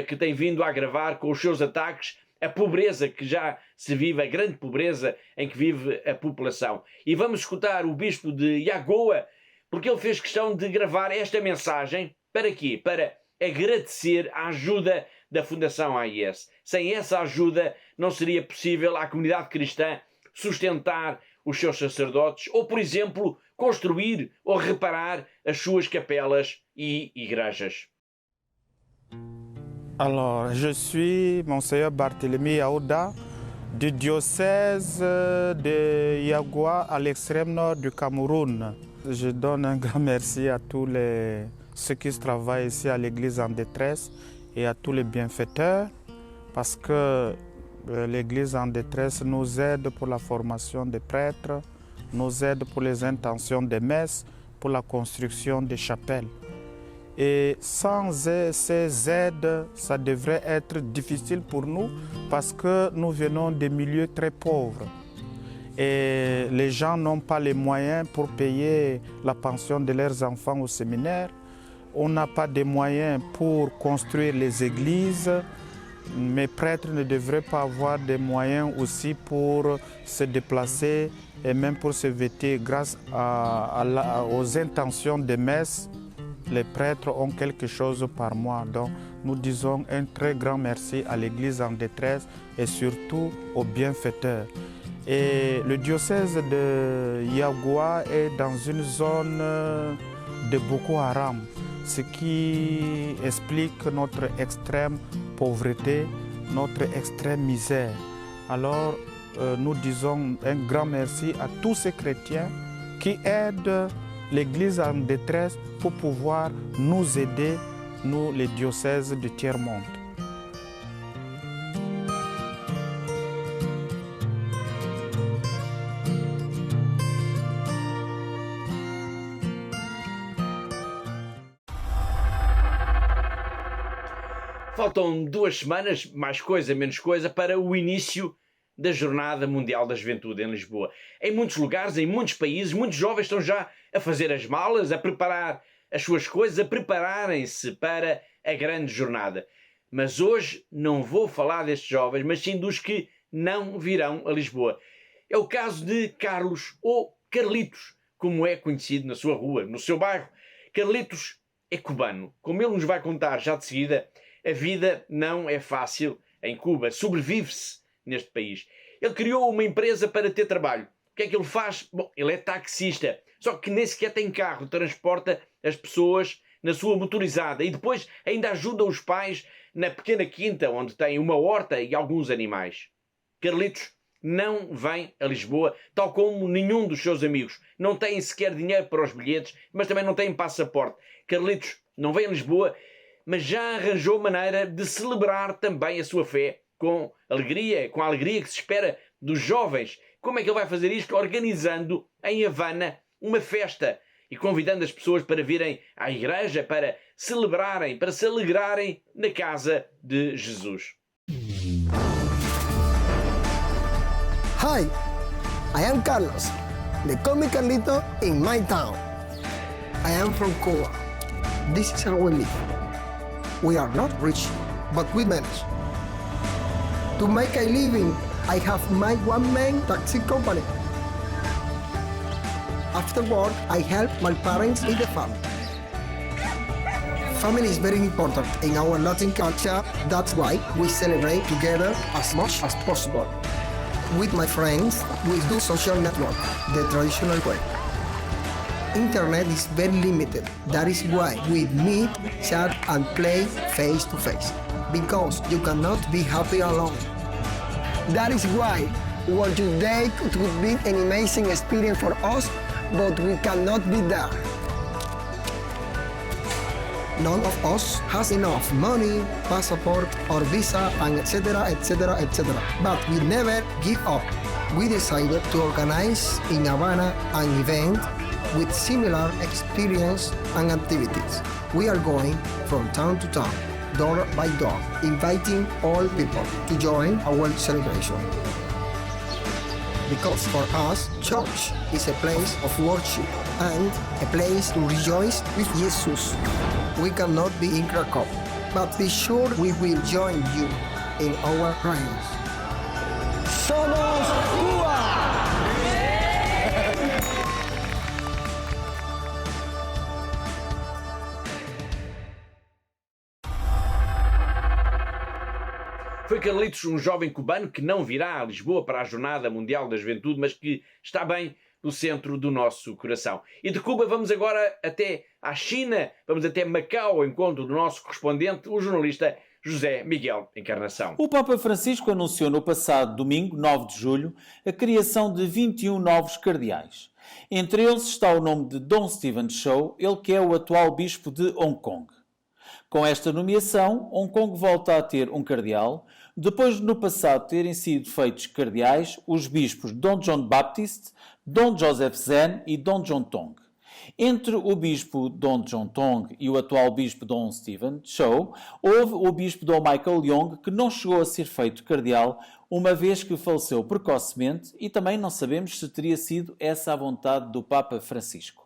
que tem vindo a agravar com os seus ataques a pobreza que já se vive, a grande pobreza em que vive a população. E vamos escutar o bispo de Yagoa, porque ele fez questão de gravar esta mensagem. Para quê? Para agradecer a ajuda da Fundação AIS. Sem essa ajuda não seria possível à comunidade cristã sustentar os seus sacerdotes ou, por exemplo, construir ou reparar as suas capelas e igrejas. Alors, je suis Monseigneur Barthélemy Yaoda du diocèse de Yagoua à l'extrême nord du Cameroun. Je donne un grand merci à tous ceux qui travaillent ici à l'église en détresse et à tous les bienfaiteurs parce que l'église en détresse nous aide pour la formation des prêtres, nous aide pour les intentions des messes, pour la construction des chapelles. Et sans ces aides, ça devrait être difficile pour nous parce que nous venons des milieux très pauvres. Et les gens n'ont pas les moyens pour payer la pension de leurs enfants au séminaire. On n'a pas de moyens pour construire les églises. Mes prêtres ne devraient pas avoir des moyens aussi pour se déplacer et même pour se vêtir grâce aux intentions des messes. Les prêtres ont quelque chose par mois. Donc nous disons un très grand merci à l'Église en détresse et surtout aux bienfaiteurs. Et le diocèse de Yagoua est dans une zone de Boko Haram, ce qui explique notre extrême pauvreté, notre extrême misère. Alors nous disons un grand merci à tous ces chrétiens qui aident l'Église en détresse pour pouvoir nous aider, nous les diocèses du tiers-monde. Faltam 2 semanas, mais coisa, menos coisa, para o início da Jornada Mundial da Juventude em Lisboa. Em muitos lugares, em muitos países, muitos jovens estão já a fazer as malas, a preparar as suas coisas, a prepararem-se para a grande jornada. Mas hoje não vou falar destes jovens, mas sim dos que não virão a Lisboa. É o caso de Carlos, ou Carlitos, como é conhecido na sua rua, no seu bairro. Carlitos é cubano. Como ele nos vai contar já de seguida, a vida não é fácil em Cuba. Sobrevive-se neste país. Ele criou uma empresa para ter trabalho. O que é que ele faz? Bom, ele é taxista. Só que nem sequer tem carro. Transporta as pessoas na sua motorizada. E depois ainda ajuda os pais na pequena quinta, onde tem uma horta e alguns animais. Carlitos não vem a Lisboa, tal como nenhum dos seus amigos. Não têm sequer dinheiro para os bilhetes, mas também não têm passaporte. Carlitos não vem a Lisboa, mas já arranjou maneira de celebrar também a sua fé com a alegria que se espera dos jovens. Como é que ele vai fazer isto? Organizando em Havana uma festa e convidando as pessoas para virem à igreja, para celebrarem, para se alegrarem na casa de Jesus. Hi, I am Carlos, the comic Carlito in my town. I am from Cuba. This is how we live. We are not rich, but we manage. To make a living, I have my one-man taxi company. After work, I help my parents in the farm. Family is very important in our Latin culture. That's why we celebrate together as much as possible. With my friends, we do social network the traditional way. Internet is very limited. That is why we meet, chat, and play face to face. Because you cannot be happy alone. That is why what today could be an amazing experience for us, but we cannot be there. None of us has enough money, passport, or visa, and etc., etc., etc. But we never give up. We decided to organize in Havana an event with similar experience and activities. We are going from town to town, door by door, inviting all people to join our celebration. Because for us, church is a place of worship and a place to rejoice with Jesus. We cannot be in Krakow, but be sure we will join you in our prayers. Somos Cuba! Foi Carlitos, um jovem cubano que não virá a Lisboa para a Jornada Mundial da Juventude, mas que está bem no centro do nosso coração. E de Cuba vamos agora até à China, vamos até Macau, ao encontro do nosso correspondente, o jornalista José Miguel Encarnação. O Papa Francisco anunciou no passado domingo, 9 de julho, a criação de 21 novos cardeais. Entre eles está o nome de Dom Stephen Chow, ele que é o atual bispo de Hong Kong. Com esta nomeação, Hong Kong volta a ter um cardeal, depois de no passado terem sido feitos cardeais os bispos Dom John Baptiste, Dom Joseph Zen e Dom John Tong. Entre o bispo Dom John Tong e o atual bispo Dom Stephen Chow, houve o bispo Dom Michael Yong, que não chegou a ser feito cardeal, uma vez que faleceu precocemente, e também não sabemos se teria sido essa a vontade do Papa Francisco.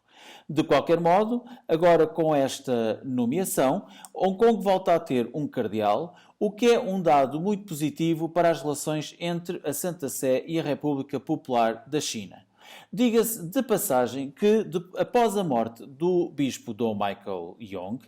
De qualquer modo, agora com esta nomeação, Hong Kong volta a ter um cardeal, o que é um dado muito positivo para as relações entre a Santa Sé e a República Popular da China. Diga-se de passagem que, após a morte do bispo Dom Michael Yong,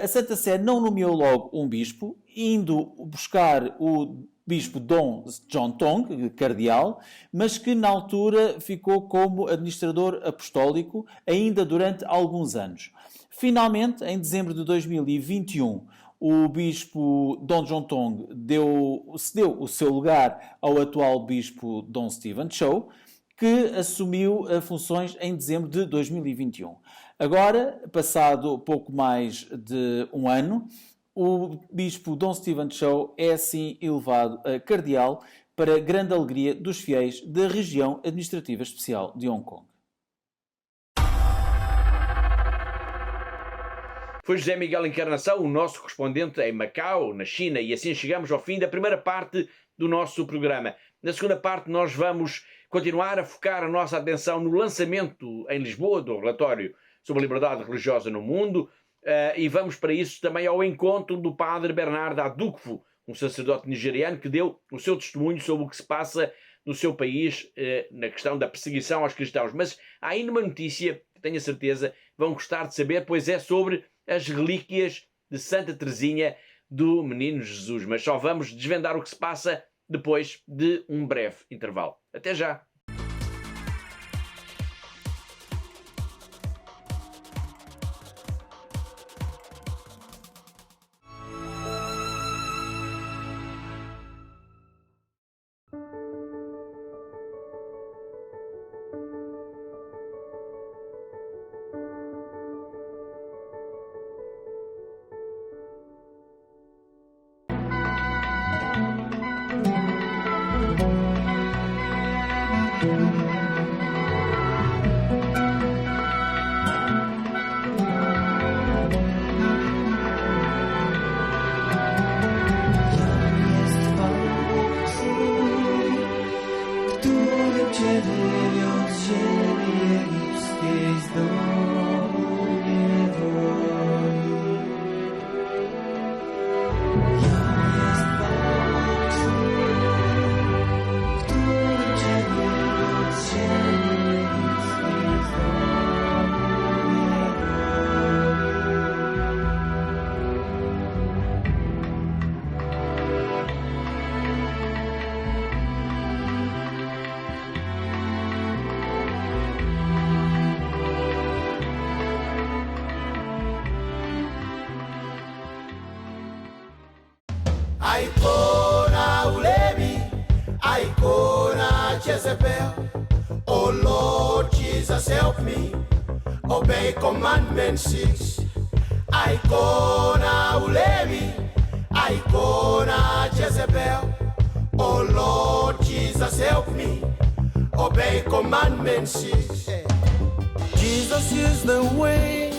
a Santa Sé não nomeou logo um bispo, indo buscar o bispo Dom John Tong, cardeal, mas que na altura ficou como administrador apostólico ainda durante alguns anos. Finalmente, em dezembro de 2021, o bispo Dom John Tong cedeu o seu lugar ao atual bispo Dom Stephen Chow, que assumiu funções em dezembro de 2021. Agora, passado pouco mais de um ano, o bispo Dom Stephen Chow é assim elevado a cardeal para grande alegria dos fiéis da região administrativa especial de Hong Kong. Foi José Miguel Encarnação, o nosso correspondente em Macau, na China, e assim chegamos ao fim da primeira parte do nosso programa. Na segunda parte nós vamos continuar a focar a nossa atenção no lançamento em Lisboa do relatório sobre a liberdade religiosa no mundo, e vamos para isso também ao encontro do padre Bernardo Adukwu, um sacerdote nigeriano que deu o seu testemunho sobre o que se passa no seu país na questão da perseguição aos cristãos. Mas há ainda uma notícia que tenho a certeza vão gostar de saber, pois é sobre as relíquias de Santa Teresinha do Menino Jesus. Mas só vamos desvendar o que se passa depois de um breve intervalo. Até já! Icona Ulebi, Icona Jezebel. Oh Lord Jesus, help me obey commandment 6. Icona Ulebi, Icona Jezebel. Oh Lord Jesus, help me obey commandment 6. Jesus is the way,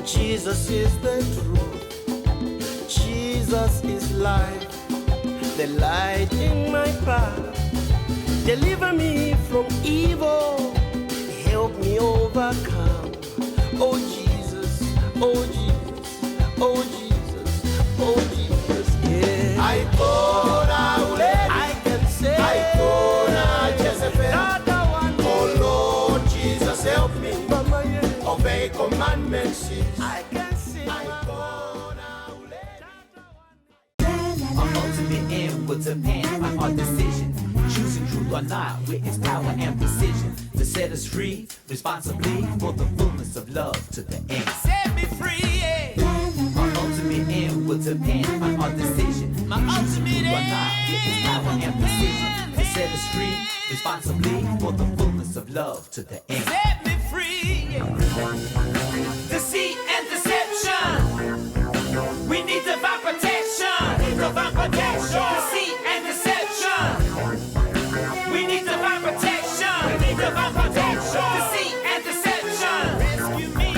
Jesus is the truth, Jesus is life, the light in my path. Deliver me from evil, help me overcome. Oh Jesus, oh Jesus, oh Jesus, oh Jesus, yeah. I can say, Jezebel. Oh Lord Jesus, help me obey commandments. I can see Our ultimate end will depend on our decision. Choosing truth or not with its power and precision to set us free responsibly for the fullness of love to the end. set me free, yeah. Our ultimate end will depend on our decision. Choosing truth or not with its power and precision to set us free responsibly for the fullness of love to the end. Set me free, yeah. Deceit and deception. We need divine protection. Divine protection. Deceit and deception. We need divine protection. We need divine protection. Deceit and deception. Rescue me.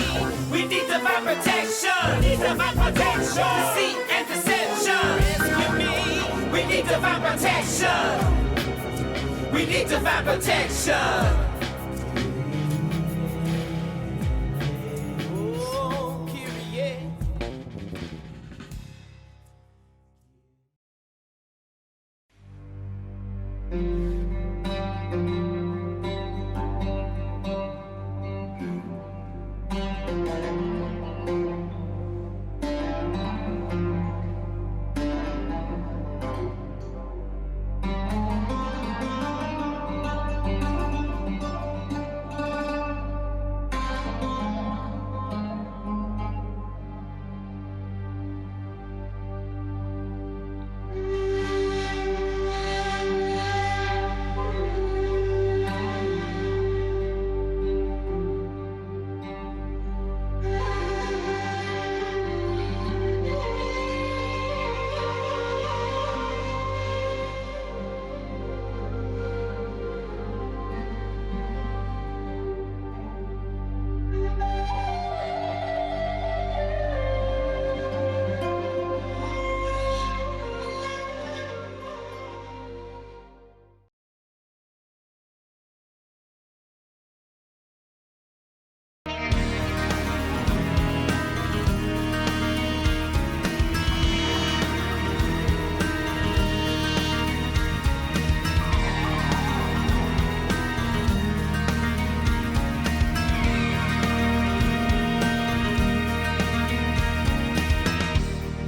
We need divine protection. We need divine protection. Deceit and deception. Rescue me. We need divine protection. We need divine protection. Oh, Kyrie.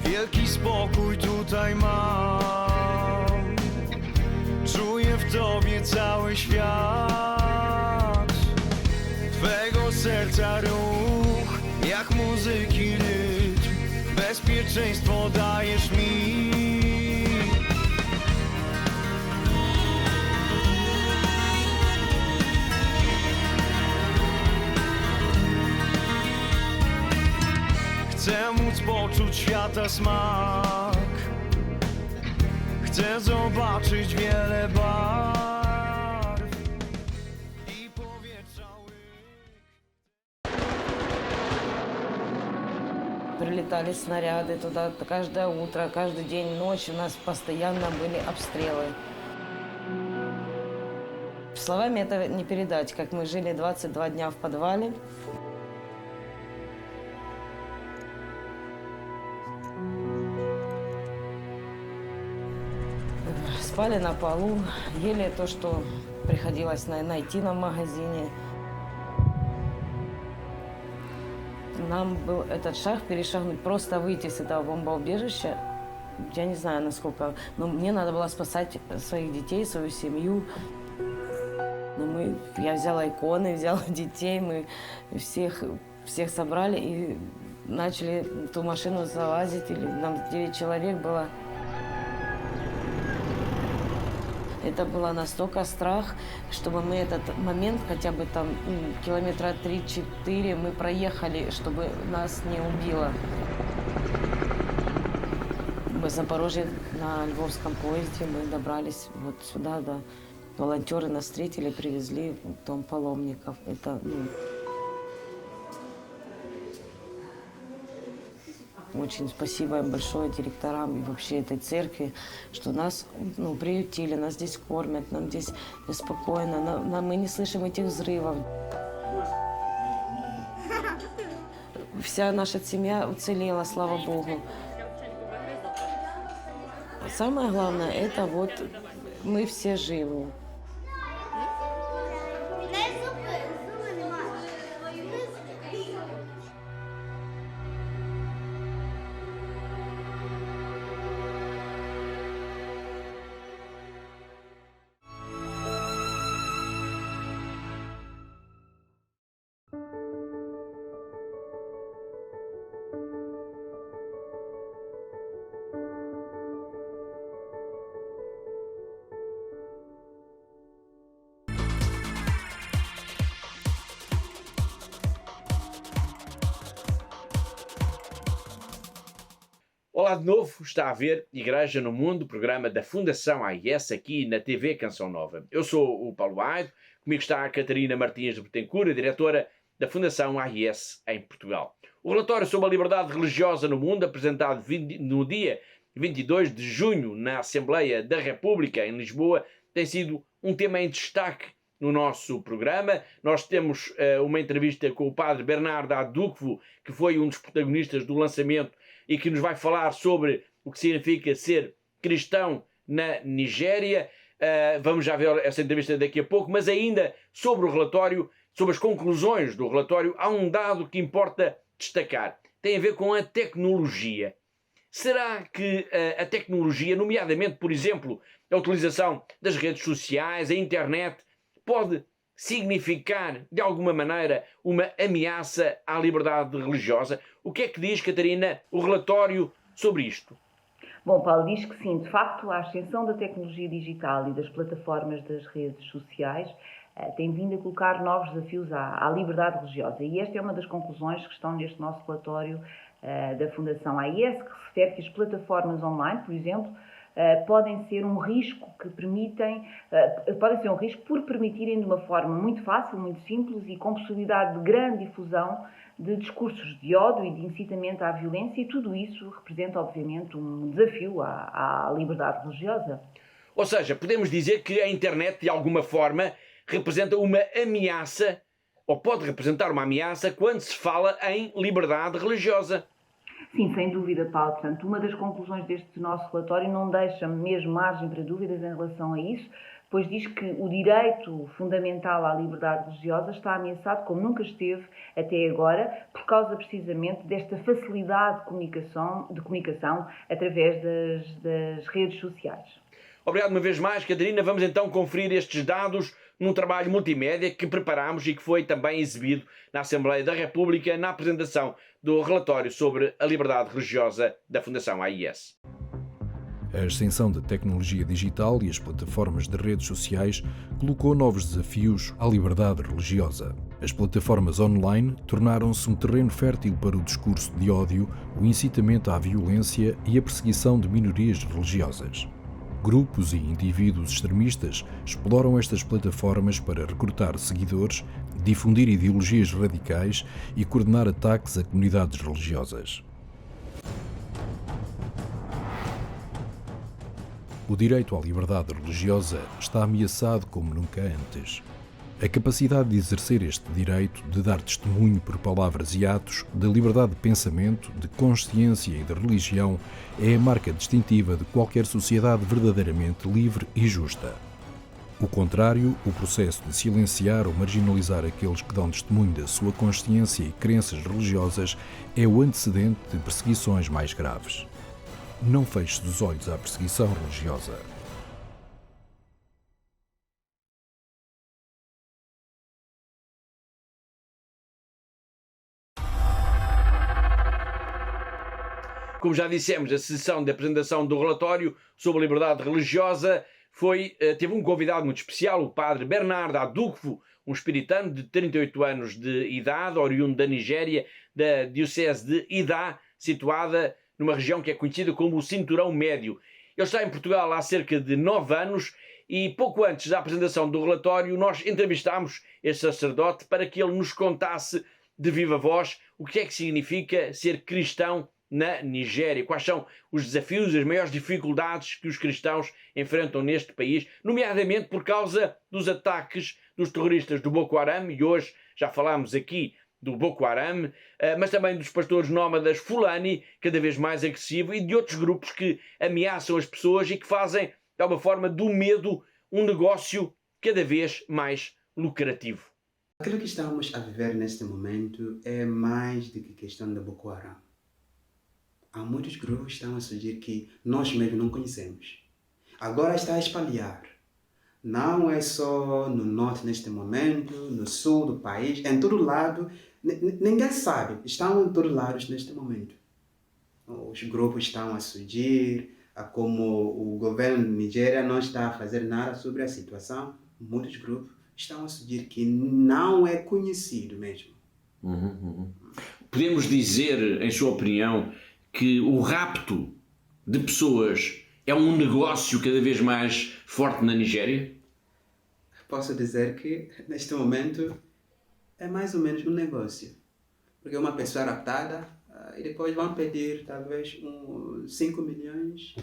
Wielki spokój tutaj mam, czuję w Tobie cały świat. Twego serca ruch, jak muzyki rytm, bezpieczeństwo dajesz mi. Chcę móc poczuć świata smak, chcę zobaczyć wiele barw i powietrza Прилетали снаряды туда каждое утро, каждый день, ночь. У нас постоянно были обстрелы. Словами это не передать, как мы жили 22 дня в подвале. Спали на полу, ели то, что приходилось найти нам в магазине. Нам был этот шаг перешагнуть, просто выйти с этого бомбоубежища. Я не знаю, насколько, но мне надо было спасать своих детей, свою семью. Я взяла иконы, взяла детей, мы всех собрали и начали в ту машину залазить. Нам 9 человек было. Это было настолько страх, чтобы мы этот момент, хотя бы там километра 3-4 мы проехали, чтобы нас не убило. Мы в Запорожье на Львовском поезде, мы добрались вот сюда, да. Волонтеры нас встретили, привезли в дом паломников. Это Очень спасибо им большое, директорам и вообще этой церкви, что нас приютили, нас здесь кормят, нам здесь спокойно, мы не слышим этих взрывов. Вся наша семья уцелела, слава Богу. Самое главное, это вот мы все живы. Olá de novo, está a ver Igreja no Mundo, programa da Fundação AIS aqui na TV Canção Nova. Eu sou o Paulo Aido, comigo está a Catarina Martins de Betancourt, a diretora da Fundação AIS em Portugal. O relatório sobre a liberdade religiosa no mundo, apresentado no dia 22 de junho na Assembleia da República em Lisboa, tem sido um tema em destaque no nosso programa. Nós temos uma entrevista com o padre Bernardo Adukwu, que foi um dos protagonistas do lançamento e que nos vai falar sobre o que significa ser cristão na Nigéria. Vamos já ver essa entrevista daqui a pouco, mas ainda sobre o relatório, sobre as conclusões do relatório, há um dado que importa destacar. Tem a ver com a tecnologia. Será que a tecnologia, nomeadamente, por exemplo, a utilização das redes sociais, a internet, pode significar, de alguma maneira, uma ameaça à liberdade religiosa? O que é que diz, Catarina, o relatório sobre isto? Bom, Paulo, diz que sim, de facto, a ascensão da tecnologia digital e das plataformas das redes sociais tem vindo a colocar novos desafios à liberdade religiosa. E esta é uma das conclusões que estão neste nosso relatório da Fundação AIS, que refere que as plataformas online, por exemplo, podem ser um risco por permitirem de uma forma muito fácil, muito simples e com possibilidade de grande difusão de discursos de ódio e de incitamento à violência, e tudo isso representa, obviamente, um desafio à liberdade religiosa. Ou seja, podemos dizer que a internet, de alguma forma, representa uma ameaça, ou pode representar uma ameaça, quando se fala em liberdade religiosa. Sim, sem dúvida, Paulo. Portanto, uma das conclusões deste nosso relatório não deixa mesmo margem para dúvidas em relação a isso, pois diz que o direito fundamental à liberdade religiosa está ameaçado como nunca esteve até agora, por causa precisamente desta facilidade de comunicação através das redes sociais. Obrigado uma vez mais, Catarina. Vamos então conferir estes dados num trabalho multimédia que preparámos e que foi também exibido na Assembleia da República na apresentação do relatório sobre a liberdade religiosa da Fundação AIS. A ascensão da tecnologia digital e as plataformas de redes sociais colocou novos desafios à liberdade religiosa. As plataformas online tornaram-se um terreno fértil para o discurso de ódio, o incitamento à violência e a perseguição de minorias religiosas. Grupos e indivíduos extremistas exploram estas plataformas para recrutar seguidores, difundir ideologias radicais e coordenar ataques a comunidades religiosas. O direito à liberdade religiosa está ameaçado como nunca antes. A capacidade de exercer este direito, de dar testemunho por palavras e atos, de liberdade de pensamento, de consciência e de religião, é a marca distintiva de qualquer sociedade verdadeiramente livre e justa. O contrário, o processo de silenciar ou marginalizar aqueles que dão testemunho da sua consciência e crenças religiosas, é o antecedente de perseguições mais graves. Não feche os olhos à perseguição religiosa. Como já dissemos, a sessão de apresentação do relatório sobre a liberdade religiosa teve um convidado muito especial, o padre Bernardo Adukwu, um espiritano de 38 anos de idade, oriundo da Nigéria, da diocese de Idá, situada numa região que é conhecida como o Cinturão Médio. Ele está em Portugal há cerca de 9 anos e pouco antes da apresentação do relatório nós entrevistámos este sacerdote para que ele nos contasse de viva voz o que é que significa ser cristão na Nigéria. Quais são os desafios, as maiores dificuldades que os cristãos enfrentam neste país, nomeadamente por causa dos ataques dos terroristas do Boko Haram, e hoje já falámos aqui do Boko Haram, mas também dos pastores nómadas Fulani, cada vez mais agressivo, e de outros grupos que ameaçam as pessoas e que fazem, de alguma forma, do medo um negócio cada vez mais lucrativo. Aquilo que estamos a viver neste momento é mais do que questão da Boko Haram. Há muitos grupos que estão a surgir que nós mesmos não conhecemos. Agora está a espalhar. Não é só no norte neste momento, no sul do país, em todo lado. Ninguém sabe. Estão em todos lados neste momento. Os grupos estão a surgir, como o governo de Nigéria não está a fazer nada sobre a situação. Muitos grupos estão a surgir que não é conhecido mesmo. Podemos dizer, em sua opinião, que o rapto de pessoas é um negócio cada vez mais forte na Nigéria? Posso dizer que, neste momento, é mais ou menos um negócio. Porque uma pessoa é raptada e depois vão pedir, talvez, 5 milhões,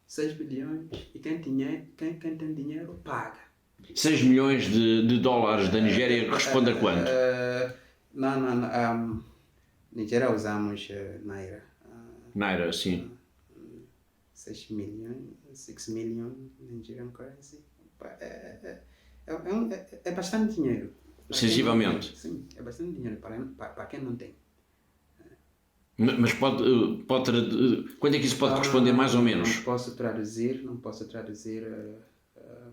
6 bilhões, e quem tem dinheiro paga. 6 milhões de dólares da Nigéria corresponde a quanto? Não. Nigéria usamos Naira. Naira, sim. 6 milhões Nigerian currency. É bastante dinheiro. Sensivelmente. Sim, é bastante dinheiro para quem não tem. Mas pode quanto é que isso pode corresponder mais ou menos? Não posso traduzir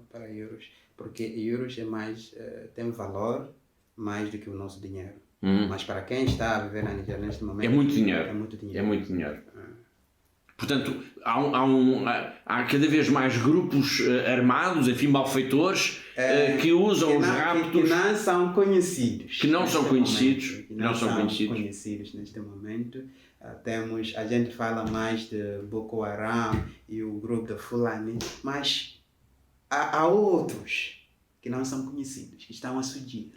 para euros, porque euros é mais, tem valor mais do que o nosso dinheiro. Mas para quem está a viver na Nigéria neste momento... É muito dinheiro. É muito dinheiro. Portanto, há cada vez mais grupos armados, enfim, malfeitores, que usam os raptos... Que não são conhecidos. Que não são conhecidos. Que não são conhecidos neste momento. A gente fala mais de Boko Haram e o grupo de Fulani, mas há outros que não são conhecidos, que estão a surgir.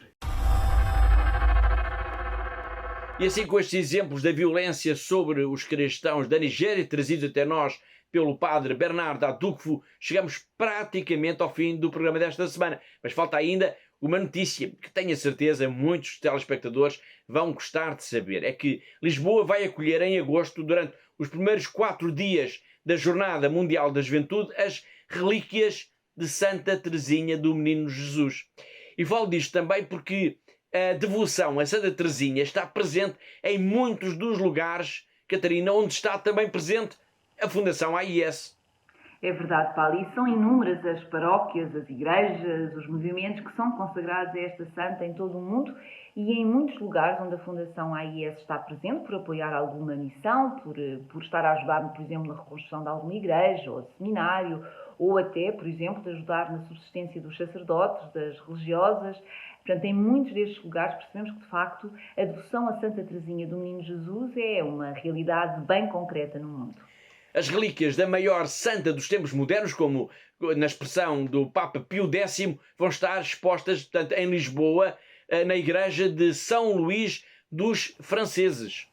E assim, com estes exemplos da violência sobre os cristãos da Nigéria, trazidos até nós pelo padre Bernardo Adukwu, chegamos praticamente ao fim do programa desta semana. Mas falta ainda uma notícia que tenho a certeza muitos telespectadores vão gostar de saber. É que Lisboa vai acolher em agosto, durante os primeiros 4 dias da Jornada Mundial da Juventude, as relíquias de Santa Teresinha do Menino Jesus. E falo disto também porque a devoção a Santa Teresinha está presente em muitos dos lugares, Catarina, onde está também presente a Fundação AIS. É verdade, Paulo, e são inúmeras as paróquias, as igrejas, os movimentos que são consagrados a esta santa em todo o mundo e em muitos lugares onde a Fundação AIS está presente por apoiar alguma missão, por estar a ajudar, por exemplo, na reconstrução de alguma igreja ou seminário, ou até, por exemplo, de ajudar na subsistência dos sacerdotes, das religiosas. Portanto, em muitos destes lugares percebemos que, de facto, a devoção a Santa Teresinha do Menino Jesus é uma realidade bem concreta no mundo. As relíquias da maior santa dos tempos modernos, como na expressão do Papa Pio X, vão estar expostas, portanto, em Lisboa, na igreja de São Luís dos Franceses.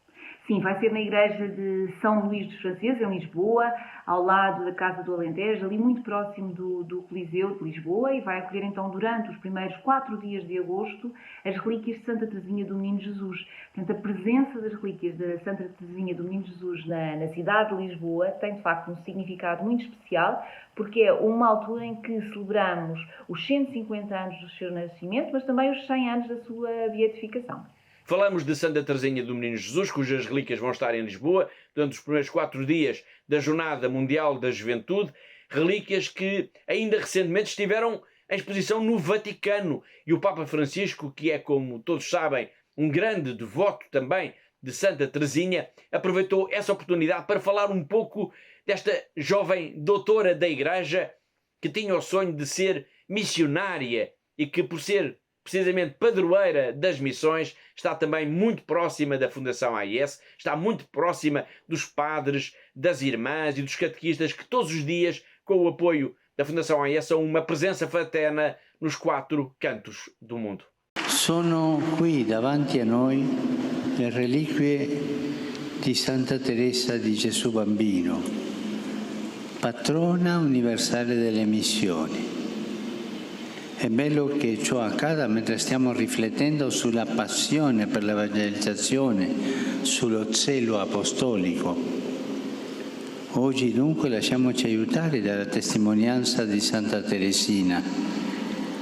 Sim, vai ser na igreja de São Luís dos Franceses, em Lisboa, ao lado da Casa do Alentejo, ali muito próximo do Coliseu de Lisboa, e vai acolher então durante os primeiros 4 dias de agosto as relíquias de Santa Teresinha do Menino Jesus. Portanto, a presença das relíquias da Santa Teresinha do Menino Jesus na cidade de Lisboa tem de facto um significado muito especial, porque é uma altura em que celebramos os 150 anos do seu nascimento, mas também os 100 anos da sua beatificação. Falamos de Santa Teresinha do Menino Jesus, cujas relíquias vão estar em Lisboa durante os primeiros 4 dias da Jornada Mundial da Juventude, relíquias que ainda recentemente estiveram em exposição no Vaticano. E o Papa Francisco, que é, como todos sabem, um grande devoto também de Santa Teresinha, aproveitou essa oportunidade para falar um pouco desta jovem doutora da Igreja que tinha o sonho de ser missionária e que, por ser precisamente padroeira das missões, está também muito próxima da Fundação AIS, está muito próxima dos padres, das irmãs e dos catequistas que todos os dias, com o apoio da Fundação AIS, são uma presença fraterna nos 4 cantos do mundo. Sono qui davanti a noi le reliquie di Santa Teresa di Gesù Bambino, patrona universale delle missioni. È bello che ciò accada mentre stiamo riflettendo sulla passione per l'evangelizzazione, sullo zelo apostolico. Oggi dunque lasciamoci aiutare dalla testimonianza di Santa Teresina.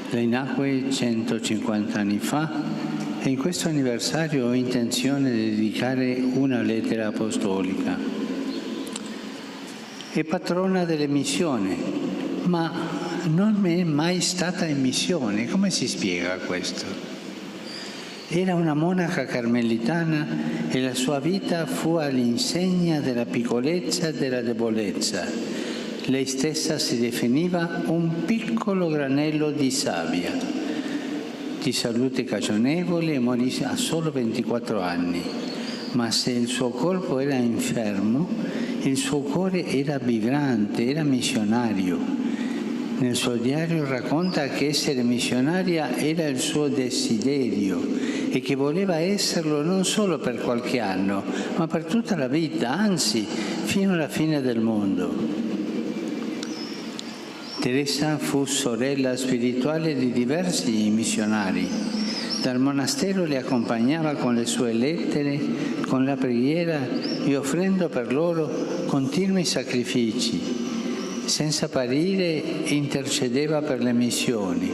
Lei nacque 150 anni fa e in questo anniversario ho intenzione di dedicare una lettera apostolica. È patrona delle missioni, ma non è mai stata in missione. Come si spiega questo? Era una monaca carmelitana e la sua vita fu all'insegna della piccolezza e della debolezza. Lei stessa si definiva un piccolo granello di sabbia, di salute cagionevole, e morì a solo 24 anni. Ma se il suo corpo era infermo, il suo cuore era vibrante, era missionario. Nel suo diario racconta che essere missionaria era il suo desiderio e che voleva esserlo non solo per qualche anno, ma per tutta la vita, anzi, fino alla fine del mondo. Teresa fu sorella spirituale di diversi missionari. Dal monastero le accompagnava con le sue lettere, con la preghiera e offrendo per loro continui sacrifici. Senza apparire intercedeva per le missioni,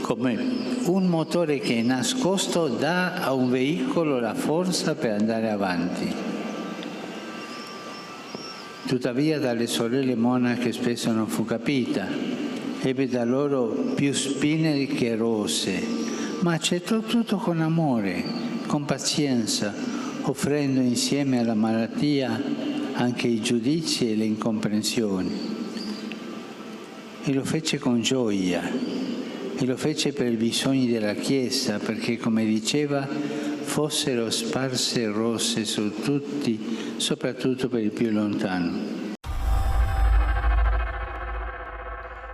come un motore che nascosto dà a un veicolo la forza per andare avanti. Tuttavia dalle sorelle monache spesso non fu capita, ebbe da loro più spine che rose, ma accettò tutto con amore, con pazienza, offrendo insieme alla malattia anche i giudizi e le incomprensioni. E lo fece con gioia, e lo fece per i bisogni della Chiesa, perché, come diceva, fossero sparse rose su tutti, soprattutto per il più lontano.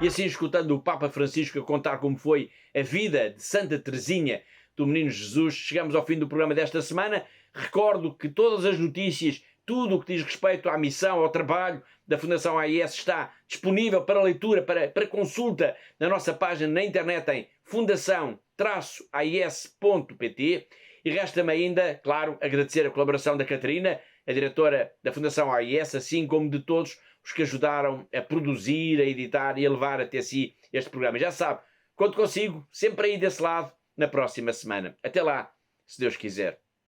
E assim, escutando o Papa Francisco a contar como foi a vida de Santa Teresinha do Menino Jesus, chegamos ao fim do programa desta semana. Recordo que todas as notícias, tudo o que diz respeito à missão, ao trabalho da Fundação AIS está disponível para leitura, para consulta na nossa página na internet em fundação-ais.pt. E resta-me ainda, claro, agradecer a colaboração da Catarina, a diretora da Fundação AIS, assim como de todos os que ajudaram a produzir, a editar e a levar até si este programa. Já sabe, conto consigo, sempre aí desse lado, na próxima semana. Até lá, se Deus quiser.